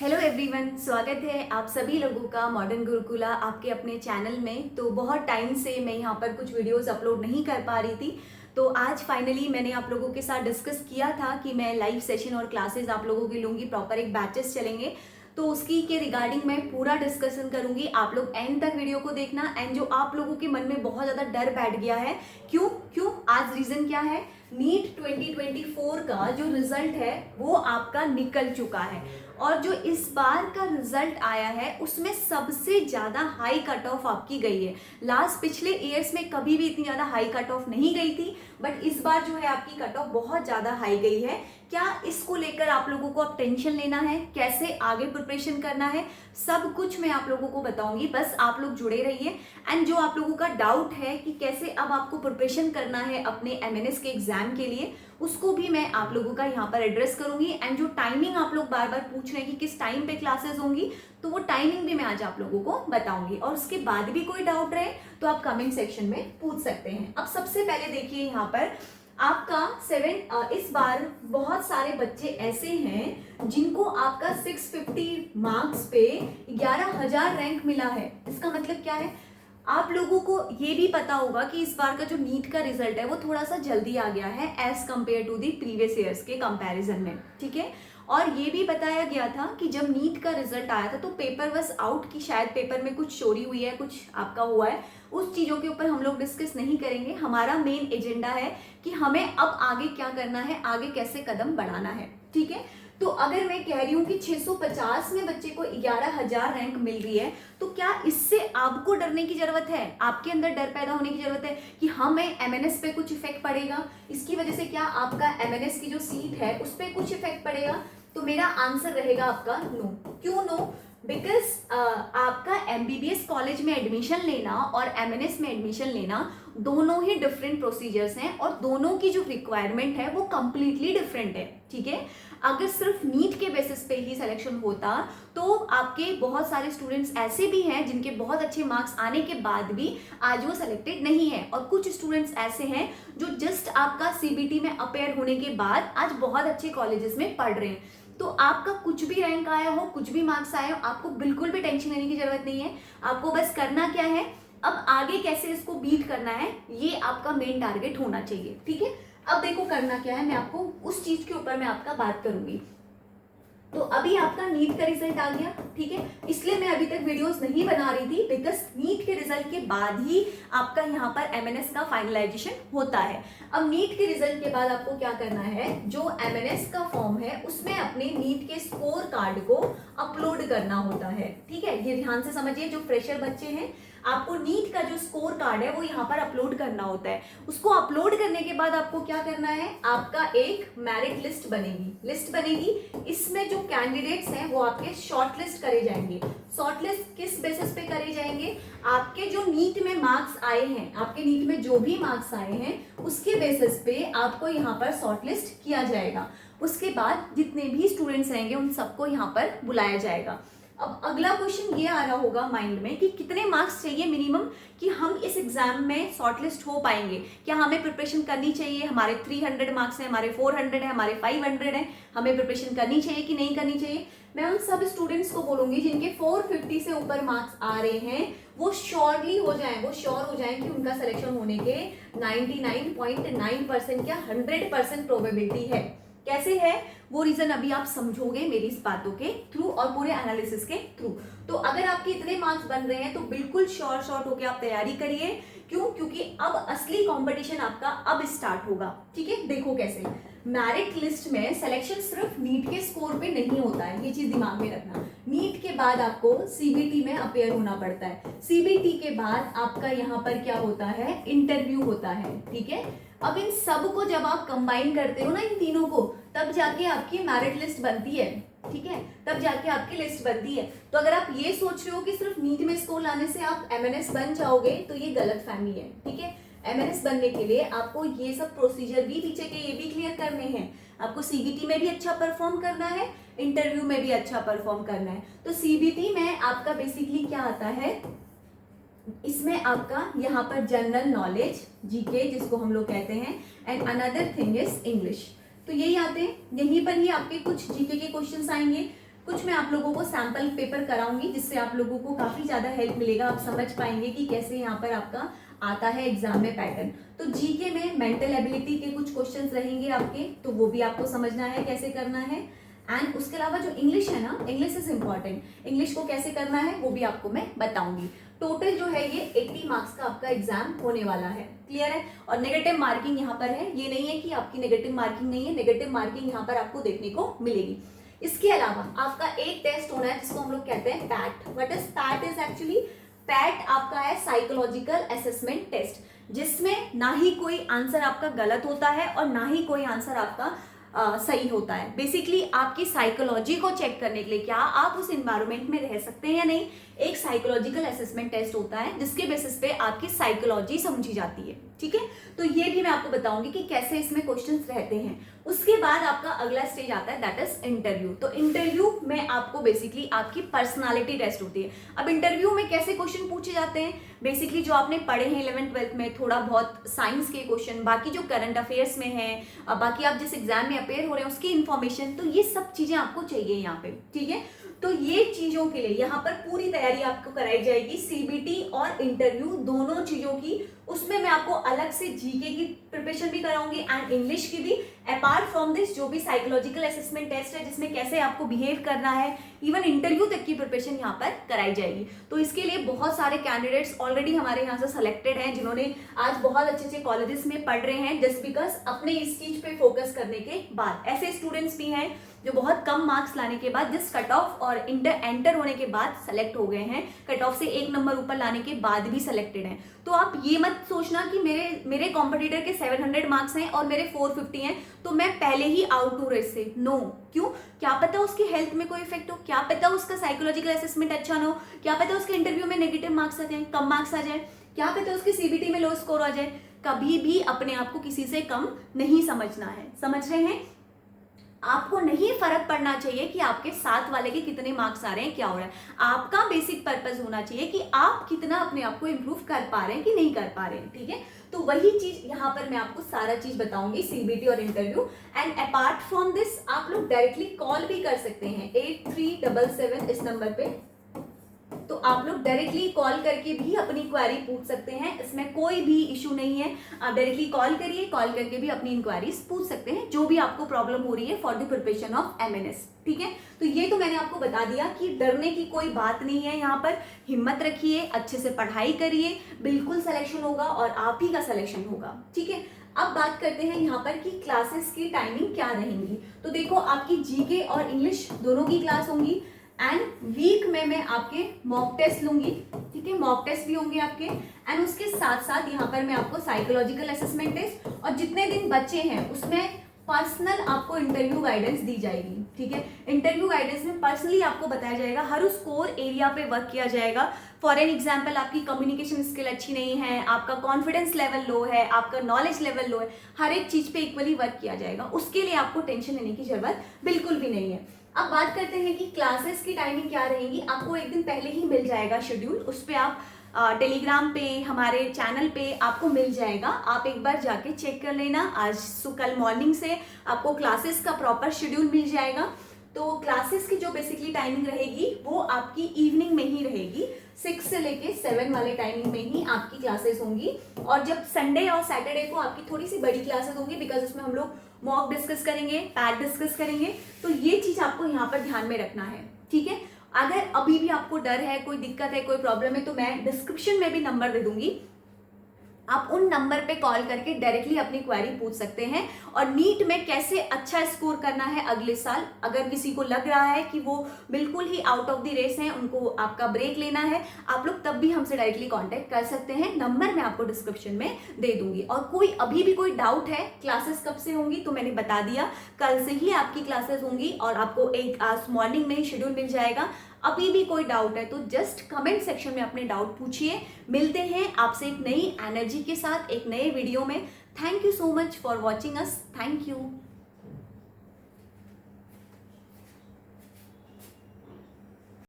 Hello everyone, स्वागत है आप सभी लोगों का मॉडर्न गुरुकुला आपके अपने चैनल में। तो बहुत टाइम से मैं यहाँ पर कुछ वीडियोस अपलोड नहीं कर पा रही थी, तो आज फाइनली मैंने आप लोगों के साथ डिस्कस किया था कि मैं लाइव सेशन और क्लासेस आप लोगों के लूँगी, प्रॉपर एक बैचेस चलेंगे। तो उसकी के रिगार्डिंग मैं पूरा डिस्कशन करूंगी। आप लोग एंड तक वीडियो को देखना। एंड जो आप लोगों के मन में बहुत ज़्यादा डर बैठ गया है, क्यों क्यों आज रीज़न क्या है, नीट 2024 का जो रिजल्ट है वो आपका निकल चुका है और जो इस बार का रिजल्ट आया है उसमें सबसे ज़्यादा हाई कट ऑफ आपकी गई है। लास्ट पिछले ईयर्स में कभी भी इतनी ज़्यादा हाई कट ऑफ नहीं गई थी, बट इस बार जो है आपकी कट ऑफ बहुत ज़्यादा हाई गई है। क्या इसको लेकर आप लोगों को अब टेंशन लेना है, कैसे आगे प्रिपरेशन करना है, सब कुछ मैं आप लोगों को बताऊंगी। बस आप लोग जुड़े रहिए। एंड जो आप लोगों का डाउट है कि कैसे अब आपको प्रिपरेशन करना है अपने एमएनएस के एग्जाम के लिए, उसको भी मैं आप लोगों का यहाँ पर एड्रेस करूंगी। एंड जो टाइमिंग आप लोग बार बार पूछ रहे हैं कि किस टाइम पे क्लासेस होंगी, तो वो टाइमिंग भी मैं आज आप लोगों को बताऊंगी। और उसके बाद भी कोई डाउट रहे तो आप कमेंट सेक्शन में पूछ सकते हैं। अब सबसे पहले देखिए यहाँ पर आपका इस बार बहुत सारे बच्चे ऐसे हैं जिनको आपका 650 मार्क्स पे 11,000 रैंक मिला है। इसका मतलब क्या है, आप लोगों को ये भी पता होगा कि इस बार का जो नीट का रिजल्ट है वो थोड़ा सा जल्दी आ गया है as compare to the previous years के कंपैरिजन में, ठीक है। और ये भी बताया गया था कि जब नीट का रिजल्ट आया था तो पेपर वॉज आउट की शायद पेपर में कुछ चोरी हुई है, कुछ आपका हुआ है। उस चीज़ों के ऊपर हम लोग डिस्कस नहीं करेंगे। हमारा मेन एजेंडा है कि हमें अब आगे क्या करना है, आगे कैसे कदम बढ़ाना है, ठीक है। तो अगर मैं कह रही हूँ कि 650 में बच्चे को 11,000 रैंक मिल रही है, तो क्या इससे आपको डरने की जरूरत है, आपके अंदर डर पैदा होने की जरूरत है कि हमें एमएनएस पे कुछ इफेक्ट पड़ेगा, इसकी वजह से क्या आपका एमएनएस की जो सीट है उस पर कुछ इफेक्ट पड़ेगा? तो मेरा आंसर रहेगा आपका नो। क्यों नो? बिकॉज आपका एमबीबीएस कॉलेज में एडमिशन लेना और एमएनएस में एडमिशन लेना दोनों ही डिफरेंट प्रोसीजर्स हैं और दोनों की जो रिक्वायरमेंट है वो कंप्लीटली डिफरेंट है, ठीक है। अगर सिर्फ नीट के बेसिस पे ही सिलेक्शन होता तो आपके बहुत सारे स्टूडेंट्स ऐसे भी हैं जिनके बहुत अच्छे मार्क्स आने के बाद भी आज वो सिलेक्टेड नहीं है, और कुछ स्टूडेंट्स ऐसे हैं जो जस्ट आपका सीबीटी में अपेयर होने के बाद आज बहुत अच्छे कॉलेजेस में पढ़ रहे हैं। तो आपका कुछ भी रैंक आया हो, कुछ भी मार्क्स आए हो, आपको बिल्कुल भी टेंशन लेने की जरूरत नहीं है। आपको बस करना क्या है, अब आगे कैसे इसको बीट करना है, ये आपका मेन टारगेट होना चाहिए, ठीक है। अब देखो करना क्या है, मैं आपको उस चीज के ऊपर मैं आपका बात करूंगी। तो अभी आपका नीट का रिजल्ट आ गया, ठीक है। इसलिए मैं अभी तक वीडियोस नहीं बना रही थी, बिकॉज नीट के रिजल्ट के बाद ही आपका यहाँ पर एमएनएस का फाइनलाइजेशन होता है। अब नीट के रिजल्ट के बाद आपको क्या करना है, जो एमएनएस का फॉर्म है उसमें अपने नीट के स्कोर कार्ड को अपलोड करना होता है, ठीक है। ये ध्यान से समझिए, जो फ्रेशर बच्चे हैं आपको नीट का जो स्कोर कार्ड है वो यहाँ पर अपलोड करना होता है। उसको अपलोड करने के बाद आपको क्या करना है, आपका एक मेरिट लिस्ट बनेगी। इसमें जो कैंडिडेट्स हैं वो आपके शॉर्ट लिस्ट करे जाएंगे। शॉर्ट लिस्ट किस बेसिस पे करे जाएंगे, आपके जो नीट में मार्क्स आए हैं, आपके नीट में जो भी मार्क्स आए हैं उसके बेसिस पे आपको यहाँ पर शॉर्ट लिस्ट किया जाएगा। उसके बाद जितने भी स्टूडेंट्स रहेंगे उन सबको यहाँ पर बुलाया जाएगा। अब अगला क्वेश्चन ये आ रहा होगा माइंड में कि कितने मार्क्स चाहिए मिनिमम कि हम इस एग्जाम में शॉर्टलिस्ट हो पाएंगे। क्या हमें प्रिपरेशन करनी चाहिए, हमारे 300 मार्क्स हैं, हमारे 400 है, हमारे 500 है, हमें प्रिपरेशन करनी चाहिए कि नहीं करनी चाहिए? मैं उन सब स्टूडेंट्स को बोलूंगी जिनके 450 से ऊपर मार्क्स आ रहे हैं, वो श्योरली हो जाएं, वो श्योर हो जाएं कि उनका सिलेक्शन होने के 99.9% क्या 100% प्रोबेबिलिटी है। कैसे है वो रीजन अभी आप समझोगे मेरी इस बातों के थ्रू और पूरे एनालिसिस के थ्रू। तो अगर आपके इतने मार्क्स बन रहे हैं तो बिल्कुल शॉर्ट होके आप तैयारी करिए। क्यों? क्योंकि अब असली कंपटीशन आपका अब स्टार्ट होगा, ठीक है। देखो कैसे, मेरिट लिस्ट में सिलेक्शन सिर्फ नीट के स्कोर पे नहीं होता है, ये चीज दिमाग में रखना। नीट के बाद आपको सीबीटी में अपेयर होना पड़ता है, सीबीटी के बाद आपका यहाँ पर क्या होता है, इंटरव्यू होता है, ठीक है। अब इन सब को जब आप कंबाइन करते हो ना, इन तीनों को, तब जाके आपकी मेरिट लिस्ट बनती है, ठीक है, तब जाके आपकी लिस्ट बनती है। तो अगर आप ये सोच रहे हो कि सिर्फ नीट में स्कोर लाने से आप एमएनएस बन जाओगे तो ये गलतफहमी है, ठीक है। एमएनएस बनने के लिए आपको ये सब प्रोसीजर भी पीछे के ये भी क्लियर करने हैं। आपको सीबीटी में भी अच्छा परफॉर्म करना है, इंटरव्यू में भी अच्छा परफॉर्म करना है। तो सीबीटी में आपका बेसिकली क्या आता है, इसमें आपका यहाँ पर जनरल नॉलेज जीके जिसको हम लोग कहते हैं, and another thing is English. तो यही आते हैं, यहीं पर ही आपके कुछ जीके के क्वेश्चंस आएंगे। कुछ मैं आप लोगों को सैम्पल पेपर कराऊंगी जिससे आप लोगों को काफ़ी ज़्यादा हेल्प मिलेगा, आप समझ पाएंगे कि कैसे यहाँ पर आपका आता है एग्जाम में पैटर्न। तो जीके में मेंटल एबिलिटी के कुछ क्वेश्चंस रहेंगे आपके, तो वो भी आपको समझना है कैसे करना है। एंड उसके अलावा जो इंग्लिश है ना, इंग्लिश इज इंपॉर्टेंट, इंग्लिश को कैसे करना है वो भी आपको मैं बताऊंगी। टोटल जो है ये 80 मार्क्स का आपका एग्जाम होने वाला है, क्लियर है। और नेगेटिव मार्किंग यहाँ पर है, ये नहीं है कि आपकी नेगेटिव मार्किंग नहीं है, नेगेटिव मार्किंग यहाँ पर आपको देखने को मिलेगी। इसके अलावा आपका एक टेस्ट होना है जिसको हम लोग कहते हैं PAT. What is PAT? Is actually PAT आपका है साइकोलॉजिकल असेसमेंट टेस्ट, जिसमें ना ही कोई आंसर आपका गलत होता है और ना ही कोई आंसर आपका सही होता है। बेसिकली आपकी साइकोलॉजी को चेक करने के लिए, क्या आप उस एनवायरनमेंट में रह सकते हैं या नहीं, एक साइकोलॉजिकल असेसमेंट टेस्ट होता है जिसके बेसिस पे आपकी साइकोलॉजी समझी जाती है, ठीक है। तो ये भी मैं आपको बताऊंगी कि कैसे इसमें क्वेश्चंस रहते हैं। उसके बाद आपका अगला स्टेज आता है दैट इज इंटरव्यू। तो इंटरव्यू में आपको बेसिकली आपकी पर्सनालिटी टेस्ट होती है। अब इंटरव्यू में कैसे क्वेश्चन पूछे जाते हैं, बेसिकली जो आपने पढ़े हैं 11th-12th में, थोड़ा बहुत साइंस के क्वेश्चन, बाकी जो करंट अफेयर्स में है, बाकी आप जिस एग्जाम में अपेयर हो रहे हैं उसकी इन्फॉर्मेशन, तो ये सब चीजें आपको चाहिए यहाँ पे, ठीक है। तो ये चीजों के लिए यहाँ पर पूरी तैयारी आपको कराई जाएगी, सीबीटी और इंटरव्यू दोनों चीजों की। उसमें मैं आपको अलग से जीके की प्रिपरेशन भी कराऊंगी एंड इंग्लिश की भी। अपार्ट फ्रॉम दिस जो भी साइकोलॉजिकल असेसमेंट टेस्ट है जिसमें कैसे आपको बिहेव करना है, इवन इंटरव्यू तक की प्रिपरेशन यहाँ पर कराई जाएगी। तो इसके लिए बहुत सारे कैंडिडेट्स ऑलरेडी हमारे यहाँ से सेलेक्टेड हैं जिन्होंने आज बहुत अच्छे अच्छे कॉलेजेस में पढ़ रहे हैं जस्ट बिकॉज अपने इस चीज पे फोकस करने के बाद। ऐसे स्टूडेंट्स भी हैं जो बहुत कम मार्क्स लाने के बाद, जिस कट ऑफ और एंटर होने के बाद सेलेक्ट हो गए हैं, कट ऑफ से 1 नंबर ऊपर लाने के बाद भी सेलेक्टेड हैं। तो आप ये मत सोचना कि मेरे कॉम्पिटिटर के 700 मार्क्स हैं और मेरे 450 हैं तो मैं पहले ही आउट हूँ रेस से। नो, क्यों? क्या पता उसकी हेल्थ में कोई इफेक्ट हो, क्या पता उसका साइकोलॉजिकल असेसमेंट अच्छा ना हो, क्या पता उसके इंटरव्यू में नेगेटिव मार्क्स आ जाए, कम मार्क्स आ जाए, क्या पता उसकी सीबीटी में लो स्कोर आ जाए। कभी भी अपने आप को किसी से कम नहीं समझना है, समझ रहे हैं। आपको नहीं फर्क पड़ना चाहिए कि आपके साथ वाले के कितने मार्क्स आ रहे हैं, क्या हो रहा है। आपका बेसिक पर्पस होना चाहिए कि आप कितना अपने आप को इम्प्रूव कर पा रहे हैं कि नहीं कर पा रहे हैं, ठीक है। तो वही चीज यहाँ पर मैं आपको सारा चीज बताऊंगी, सीबीटी और interview. And apart from this आप लोग डायरेक्टली कॉल भी कर सकते हैं 8377 इस नंबर पे। तो आप लोग डायरेक्टली कॉल करके भी अपनी क्वेरी पूछ सकते हैं, इसमें कोई भी इशू नहीं है। आप डायरेक्टली कॉल करिए, कॉल करके भी अपनी इंक्वायरीज पूछ सकते हैं जो भी आपको प्रॉब्लम हो रही है for the preparation of MNS, ठीक है। तो ये तो मैंने आपको बता दिया कि डरने की कोई बात नहीं है, यहाँ पर हिम्मत रखिए, अच्छे से पढ़ाई करिए, बिल्कुल सिलेक्शन होगा और आप ही का सिलेक्शन होगा, ठीक है। अब बात करते हैं यहाँ पर कि क्लासेस की टाइमिंग क्या रहेंगी। तो देखो, आपकी जीके और इंग्लिश दोनों की क्लास होंगी एंड वीक में मैं आपके मॉक टेस्ट लूंगी, ठीक है, मॉक टेस्ट भी होंगे आपके। एंड उसके साथ साथ यहाँ पर मैं आपको साइकोलॉजिकल असेसमेंट टेस्ट और जितने दिन बचे हैं उसमें पर्सनल आपको इंटरव्यू गाइडेंस दी जाएगी, ठीक है। इंटरव्यू गाइडेंस में पर्सनली आपको बताया जाएगा, हर उस कोर एरिया पे वर्क किया जाएगा। फॉर एन एग्जाम्पल, आपकी कम्युनिकेशन स्किल अच्छी नहीं है, आपका कॉन्फिडेंस लेवल लो है, आपका नॉलेज लेवल लो है, हर एक चीज पे इक्वली वर्क किया जाएगा। उसके लिए आपको टेंशन लेने की जरूरत बिल्कुल भी नहीं है। अब बात करते हैं कि क्लासेस की टाइमिंग क्या रहेंगी। आपको एक दिन पहले ही मिल जाएगा शेड्यूल, उस पर आप टेलीग्राम पे हमारे चैनल पे आपको मिल जाएगा, आप एक बार जाके चेक कर लेना। आज कल मॉर्निंग से आपको क्लासेस का प्रॉपर शेड्यूल मिल जाएगा। तो क्लासेस की जो बेसिकली टाइमिंग रहेगी वो आपकी इवनिंग में ही रहेगी, 6 से लेके 7 वाले टाइमिंग में ही आपकी क्लासेस होंगी। और जब संडे और सैटरडे को आपकी थोड़ी सी बड़ी क्लासेस होंगी बिकॉज उसमें हम लोग मॉक डिस्कस करेंगे, पैट डिस्कस करेंगे। तो ये चीज आपको यहाँ पर ध्यान में रखना है, ठीक है। अगर अभी भी आपको डर है, कोई दिक्कत है, कोई प्रॉब्लम है, तो मैं डिस्क्रिप्शन में भी नंबर दे दूंगी, आप उन नंबर पे कॉल करके डायरेक्टली अपनी क्वेरी पूछ सकते हैं। और नीट में कैसे अच्छा स्कोर करना है अगले साल, अगर किसी को लग रहा है कि वो बिल्कुल ही आउट ऑफ द रेस हैं, उनको आपका ब्रेक लेना है, आप लोग तब भी हमसे डायरेक्टली कांटेक्ट कर सकते हैं। नंबर मैं आपको डिस्क्रिप्शन में दे दूंगी। और कोई अभी भी कोई डाउट है, क्लासेस कब से होंगी, तो मैंने बता दिया, कल से ही आपकी क्लासेस होंगी और आपको एक आज मॉर्निंग में ही शेड्यूल मिल जाएगा। अभी भी कोई डाउट है तो जस्ट कमेंट सेक्शन में अपने डाउट पूछिए। मिलते हैं आपसे एक नई एनर्जी के साथ एक नए वीडियो में। Thank you so much for watching us. Thank you.